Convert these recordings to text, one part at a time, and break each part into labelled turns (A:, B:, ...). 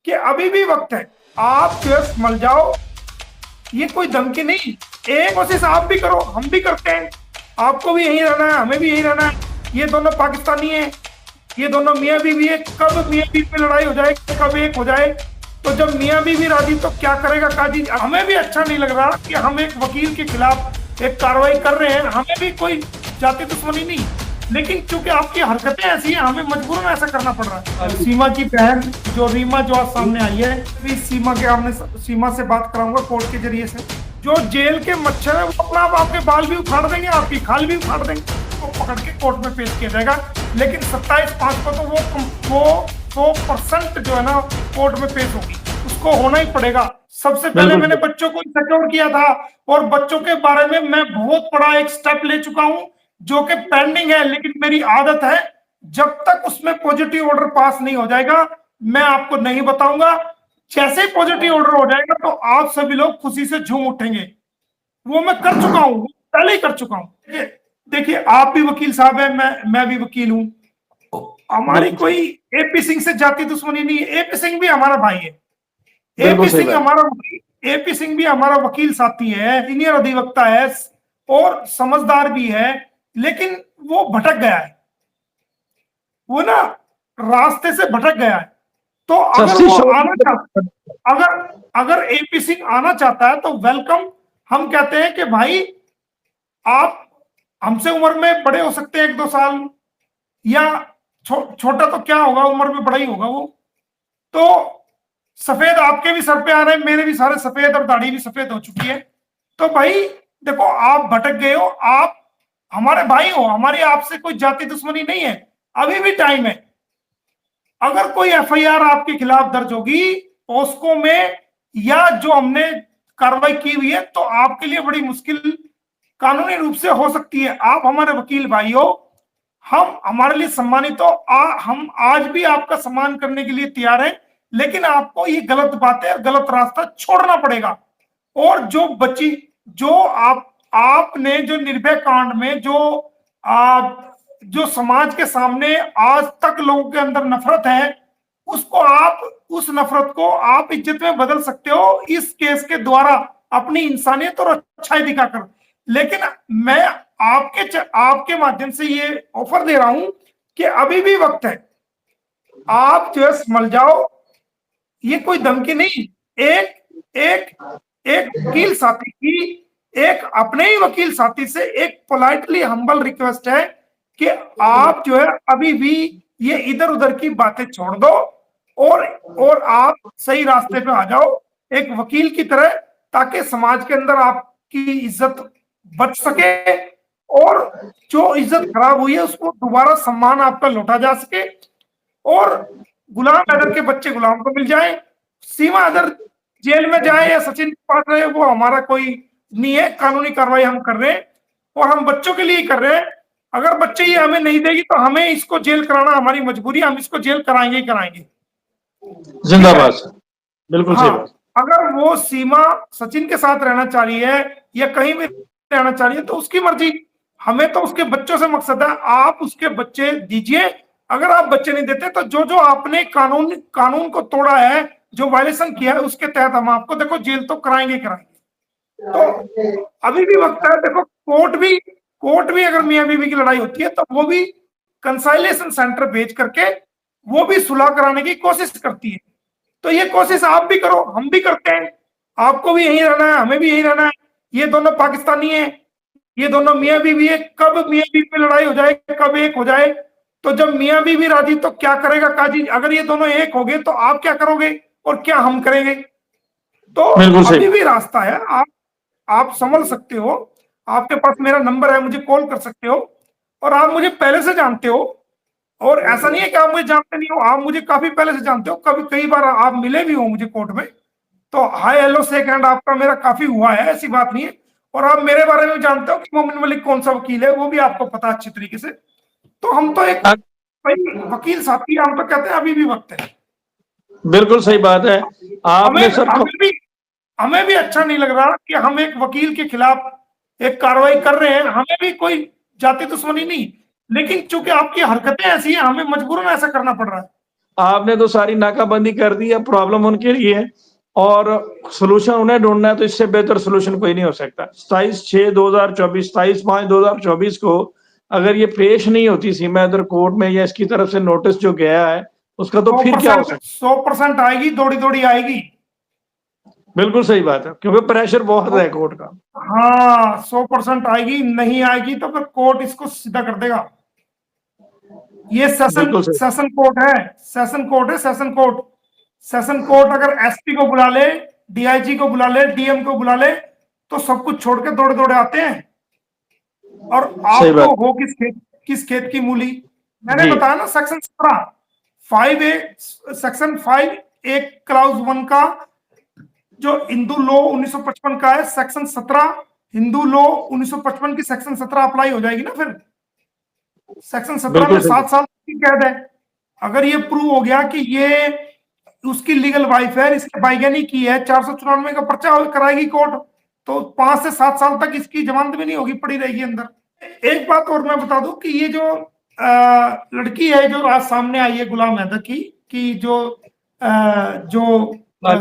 A: कि अभी भी वक्त है, आप जो है संभल जाओ। ये कोई धमकी नहीं, एक कोशिश आप भी करो, हम भी करते हैं। आपको भी यहीं रहना है, हमें भी यहीं रहना है। ये दोनों पाकिस्तानी हैं, ये दोनों मियाँ बीवी है। कब मियाँ बीवी में लड़ाई हो जाए, कब एक हो जाए। तो जब मियाँ बीवी राजी तो क्या करेगा काजी। हमें भी अच्छा नहीं लग रहा कि हम एक वकील के खिलाफ एक कार्रवाई कर रहे हैं, हमें भी कोई जाति दुश्मनी नहीं, लेकिन चूंकि आपकी हरकतें ऐसी हैं, हमें मजबूरन ऐसा करना पड़ रहा है। सीमा की बहन जो रीमा जो आज सामने आई है, इस सीमा के हमने सीमा से बात कराऊंगा कोर्ट के जरिए से। जो जेल के मच्छर है वो अपना आप आपके बाल भी उखाड़ देंगे, आपकी खाल भी उखाड़ देंगे, तो पकड़ के कोर्ट में पेश किया जाएगा। लेकिन 27/5 को तो वो 100% जो है ना कोर्ट में पेश होगी, उसको होना ही पड़ेगा। सबसे पहले मैंने बच्चों को सिक्योर किया था, और बच्चों के बारे में मैं बहुत बड़ा एक स्टेप ले चुका हूं जो कि पेंडिंग है। लेकिन मेरी आदत है, जब तक उसमें पॉजिटिव ऑर्डर पास नहीं हो जाएगा मैं आपको नहीं बताऊंगा। जैसे ही पॉजिटिव ऑर्डर हो जाएगा तो आप सभी लोग खुशी से झूम उठेंगे। वो मैं कर चुका हूं, पहले ही कर चुका हूं। देखिए आप भी वकील साहब है, मैं भी वकील हूं। हमारी कोई एपी सिंह से जाति दुश्मनी नहीं है। एपी सिंह भी हमारा भाई है, एपी सिंह हमारा वकील, एपी सिंह भी हमारा वकील साथी है, सीनियर अधिवक्ता है और समझदार भी है। लेकिन वो भटक गया है, वो ना रास्ते से भटक गया है। तो अगर वो आना चाहता, अगर अगर एपी सिंह आना चाहता है तो वेलकम। हम कहते हैं कि भाई आप हमसे उम्र में बड़े हो सकते हैं 1-2 साल, या छोटा तो क्या होगा, उम्र में बड़ा ही होगा वो। तो सफेद आपके भी सर पे आ रहे हैं, मेरे भी सारे सफेद, और दाढ़ी भी सफेद हो चुकी है। तो भाई देखो आप भटक गए हो, आप हमारे भाई हो, हमारी आपसे कोई जाति दुश्मनी नहीं है, अभी भी टाइम है। अगर कोई एफआईआर आपके खिलाफ दर्ज होगी पॉस्को में, या जो हमने कार्रवाई की हुई है, तो आपके लिए बड़ी मुश्किल कानूनी रूप से हो सकती है। आप हमारे वकील भाई हो, हम हमारे लिए सम्मानित हो, हम आज भी आपका सम्मान करने के लिए तैयार हैं। लेकिन आपको ये गलत बातें और गलत रास्ता छोड़ना पड़ेगा। और जो बची, जो आपने जो निर्भया कांड में जो समाज के सामने आज तक लोगों के अंदर नफरत है, उसको आप, उस नफरत को आप इज्जत में बदल सकते हो इस केस के द्वारा, अपनी इंसानियत और अच्छाई दिखाकर। लेकिन मैं आपके माध्यम से ये ऑफर दे रहा हूं कि अभी भी वक्त है, आप जो है संभल जाओ। ये कोई धमकी नहीं, एक एक एक वकील साथी की, एक अपने ही वकील साथी से एक पोलाइटली हम्बल रिक्वेस्ट है कि आप जो है अभी भी ये इधर उधर की बातें छोड़ दो, और आप सही रास्ते पे आ जाओ एक वकील की तरह, ताकि समाज के अंदर आपकी इज्जत बच सके, और जो इज्जत खराब हुई है उसको दोबारा सम्मान आपका लौटा जा सके, और गुलाम हैदर के बच्चे गुलाम को मिल जाए। सीमा अगर जेल में जाए या सचिन के पास रहे, वो हमारा कोई नहीं है। कानूनी कार्रवाई हम कर रहे हैं, और हम बच्चों के लिए ही कर रहे हैं। अगर बच्चे ये हमें नहीं देगी तो हमें इसको जेल कराना हमारी मजबूरी, हम इसको जेल कराएंगे ही कराएंगे।
B: जिंदाबाद। बिल्कुल सही बात।
A: अगर वो सीमा सचिन के साथ रहना चाह रही है या कहीं भी रहना चाह रही है तो उसकी मर्जी, हमें तो उसके बच्चों से मकसद है। आप उसके बच्चे दीजिए, अगर आप बच्चे नहीं देते तो जो आपने कानून को तोड़ा है, जो वायलेशन किया है, उसके तहत हम आपको देखो जेल तो कराएंगे कराएंगे। तो अभी भी वक्त है। देखो कोर्ट भी अगर मियाँ बीवी की लड़ाई होती है तो वो भी कंसाइलेशन सेंटर भेज करके वो भी सुलह कराने की कोशिश करती है। तो ये कोशिश आप भी करो, हम भी करते हैं। आपको भी यहीं रहना है, हमें भी यहीं रहना है। ये दोनों पाकिस्तानी हैं, ये दोनों मियाँ बीवी है। कब मियाँ बीवी में लड़ाई हो जाए, कब एक हो जाए। तो जब मियाँ बीवी राजी तो क्या करेगा काजी। अगर ये दोनों एक हो गए तो आप क्या करोगे और क्या हम करेंगे। तो अभी भी रास्ता है, आप संभल सकते हो। आपके पास मेरा नंबर है, मुझे कॉल कर सकते हो, और आप मुझे पहले से जानते हो। और ऐसा नहीं है कि आप मुझे जानते नहीं हो, आप मुझे काफी पहले से जानते हो। कई बार आप मिले भी हो मुझे कोर्ट में, तो हाय हेलो शेक हैंड आपका मेरा काफी हुआ है, ऐसी बात नहीं है। और आप मेरे बारे में जानते हो कि मोमिन मलिक कौन सा वकील है, वो भी आपको पता अच्छी तरीके से। तो हम तो एक भाई वकील साथी, हम तो कहते हैं अभी भी वक्त है।
B: बिल्कुल सही बात है। आपने सर
A: हमें भी अच्छा नहीं लग रहा कि हम एक वकील के खिलाफ एक कार्रवाई कर रहे हैं, हमें भी कोई जाति दुश्मनी नहीं, लेकिन चूंकि आपकी हरकतें ऐसी हैं, हमें मजबूरन ऐसा करना पड़ रहा है।
B: आपने तो सारी नाकाबंदी कर दी है, प्रॉब्लम उनके लिए है और सोल्यूशन उन्हें ढूंढना है, तो इससे बेहतर सोल्यूशन कोई नहीं हो सकता। 27/6/2024, 27/5/2024 को अगर ये पेश नहीं होती सीमा अदर कोर्ट में या इसकी तरफ से नोटिस जो गया है उसका, तो फिर क्या हो सकता?
A: 100% आएगी, दौड़ी दौड़ी आएगी।
B: बिल्कुल सही बात है, क्योंकि प्रेशर बहुत है कोर्ट का।
A: हाँ 100% आएगी, नहीं आएगी तो फिर कोर्ट इसको सीधा कर देगा। ये सेशन
B: बिल्कुल सही।
A: सेशन कोर्ट है, सेशन कोर्ट है, सेशन कोर्ट। सेशन कोर्ट अगर एसपी को बुला ले, डीआईजी को बुला ले, डीएम को बुला ले, तो सब कुछ छोड़ के दौड़े दौड़े आते हैं। और आप
B: सही
A: तो
B: बात।
A: हो किस खेत की मूली। मैंने
B: जी
A: बताया ना section 17 5A, section 5A clause 1 का जो हिंदू लॉ 1955 का है, सेक्शन 17 हिंदू लॉ 1955 की सेक्शन 17 अप्लाई हो जाएगी ना फिर। सेक्शन 17 में
B: बिल्कुल सही।
A: 7 साल की कैद है। अगर ये प्रूव हो गया कि ये उसकी लीगल वाइफ है, इसने बाइगैनी की है, 494 का पर्चा कराएगी कोर्ट, तो 5 से 7 साल तक इसकी जमानत भी नहीं होगी, पड़ी रहेगी अंदर। एक बात और मैं बता दूं कि ये जो लड़की है जो आज सामने आई है गुलाम हैदर की जो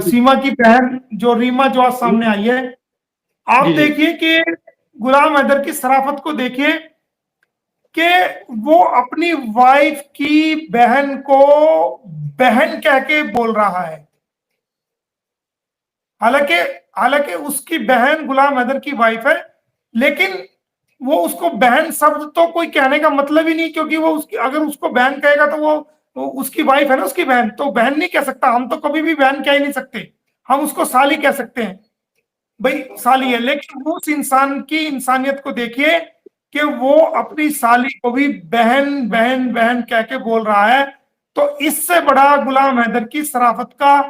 A: सीमा की बहन जो रीमा जो आज सामने आई है, आप
B: जी जी।
A: देखिए कि गुलाम हैदर की शराफत को देखिए कि वो अपनी वाइफ की बहन को बहन कह के बोल रहा है। हालांकि हालांकि उसकी बहन गुलाम हैदर की वाइफ है, लेकिन वो उसको बहन शब्द तो कोई कहने का मतलब ही नहीं, क्योंकि वो उसकी अगर उसको बहन कहेगा तो वो उसकी वाइफ है ना, उसकी बहन तो बहन नहीं कह सकता। हम तो कभी भी बहन कह ही नहीं सकते, हम उसको साली कह सकते हैं, भाई साली है। लेकिन उस इंसान की इंसानियत को देखिए कि वो अपनी साली को भी बहन बहन बहन कह के बोल रहा है। तो इससे बड़ा गुलाम हैदर की शराफत का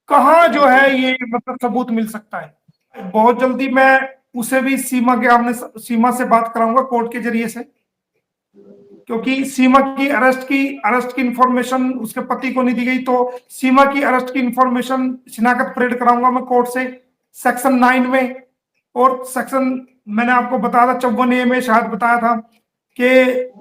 A: कहाँ जो है ये मतलब सबूत मिल सकता है। बहुत जल्दी मैं उसे भी सीमा से बात कराऊंगा कोर्ट के जरिए से, क्योंकि सीमा की अरेस्ट की इंफॉर्मेशन उसके पति को नहीं दी गई, तो सीमा की अरेस्ट की इंफॉर्मेशन शिनाख्त परेड कराऊंगा मैं कोर्ट से सेक्शन 9 में। और सेक्शन मैंने आपको बताया था 54A में शायद बताया था कि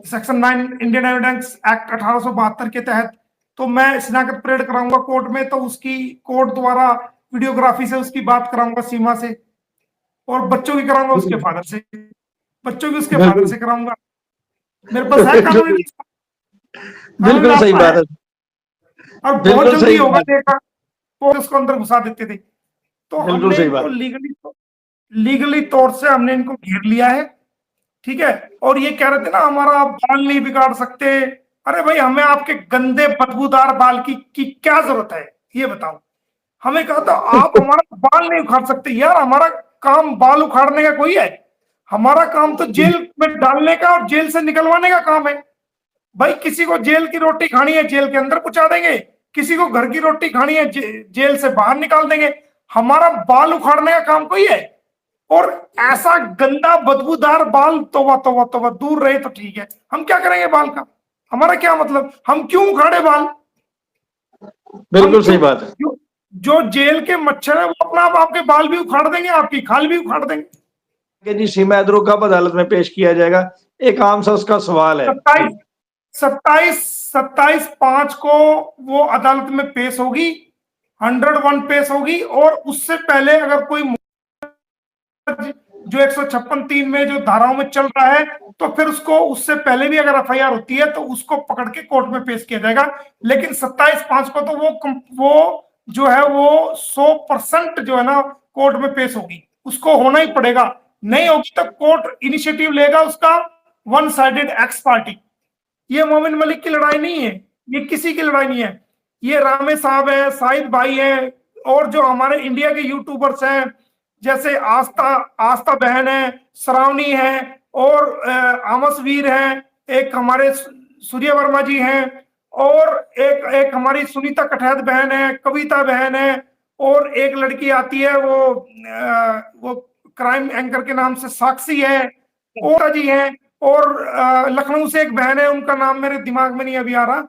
A: सेक्शन 9 इंडियन एविडेंस एक्ट 1872 के तहत, तो मैं शिनाख्त परेड कराऊंगा कोर्ट में, तो उसकी कोर्ट द्वारा वीडियोग्राफी से उसकी बात कराऊंगा सीमा से, और बच्चों की कराऊंगा उसके फादर से, बच्चों की उसके फादर
B: बिल्कुल
A: से कराऊंगा। मेरे पास है कानूनी
B: बिल्कुल सही
A: रास्ता है।
B: बात है।
A: और बहुत
B: बिल्कुल
A: जल्दी
B: सही
A: होगा
B: बात।
A: देखा, तो उसको अंदर घुसा देते थे। तो
B: बिल्कुल
A: हमने
B: सही
A: इनको
B: बात।
A: लीगली तौर से हमने इनको घेर लिया है, ठीक है। और ये कह रहे थे ना हमारा आप बाल नहीं बिगाड़ सकते, अरे भाई हमें आपके गंदे बदबूदार बाल की क्या जरूरत है, ये बताओ। हमें कहा था आप हमारा बाल नहीं उखाड़ सकते। यार हमारा काम बाल उखाड़ने का कोई है? हमारा काम तो जेल में डालने का और जेल से निकलवाने का काम है। भाई किसी को जेल की रोटी खानी है जेल के अंदर पहुंचा देंगे, किसी को घर की रोटी खानी है जेल से बाहर निकाल देंगे। हमारा बाल उखाड़ने का काम कोई है? और ऐसा गंदा बदबूदार बाल, तौबा तौबा तौबा, दूर रहे तो ठीक है, हम क्या करेंगे बाल का? हमारा क्या मतलब, हम क्यों उखाड़े बाल? हम
B: बिल्कुल सही
A: क्यों
B: बात है।
A: जो जेल के मच्छर है वो अपना आप आपके बाल भी उखाड़ देंगे, आपकी खाल भी उखाड़ देंगे।
B: कि जी सीमा अदरू कब अदालत में पेश किया जाएगा, एक आम सा उसका सवाल है।
A: 27/5 को वो अदालत में पेश होगी, 101 पेश होगी। और उससे पहले अगर कोई जो 156(3) में जो धाराओं में चल रहा है, तो फिर उसको उससे पहले भी अगर एफआईआर होती है तो उसको पकड़ के कोर्ट में पेश किया जाएगा। लेकिन 27/5 को तो वो जो है वो 100% जो है ना कोर्ट में पेश होगी, उसको होना ही पड़ेगा। नहीं होगी तो कोर्ट इनिशिएटिव लेगा उसका, वन साइडेड एक्स पार्टी। ये मोमिन मलिक की लड़ाई नहीं है, ये किसी की लड़ाई नहीं है। ये रामे साहब है, साहिद भाई है, और जो हमारे इंडिया के यूट्यूबर्स हैं, जैसे आस्था आस्था बहन है, श्रावणी है, और आमस वीर है, एक हमारे सूर्य वर्मा जी हैं, और एक हमारी सुनीता कठैत बहन है, कविता बहन है, और एक लड़की आती है वो क्राइम एंकर के नाम से साक्षी है, और जी हैं, और लखनऊ से एक बहन है, उनका नाम मेरे दिमाग में नहीं अभी आ रहा।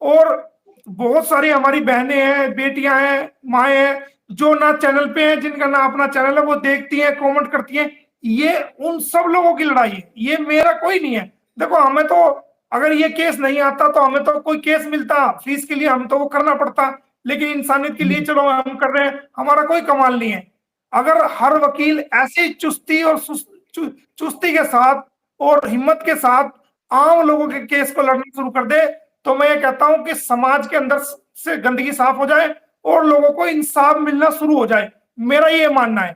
A: और बहुत सारी हमारी बहनें हैं, बेटियां हैं, माएँ हैं, जो ना चैनल पे हैं, जिनका ना अपना चैनल है, वो देखती हैं, कमेंट करती हैं। ये उन सब लोगों की लड़ाई है, ये मेरा कोई नहीं है। देखो हमें तो अगर ये केस नहीं आता तो हमें तो कोई केस मिलता फीस के लिए, हम तो वो करना पड़ता, लेकिन इंसानियत के लिए चलो हम कर रहे हैं, हमारा कोई कमाल नहीं है। अगर हर वकील ऐसी चुस्ती और चुस्ती के साथ और हिम्मत के साथ आम लोगों के केस को लड़ना शुरू कर दे, तो मैं ये कहता हूं कि समाज के अंदर से गंदगी साफ हो जाए और लोगों को इंसाफ मिलना शुरू हो जाए। मेरा ये मानना है।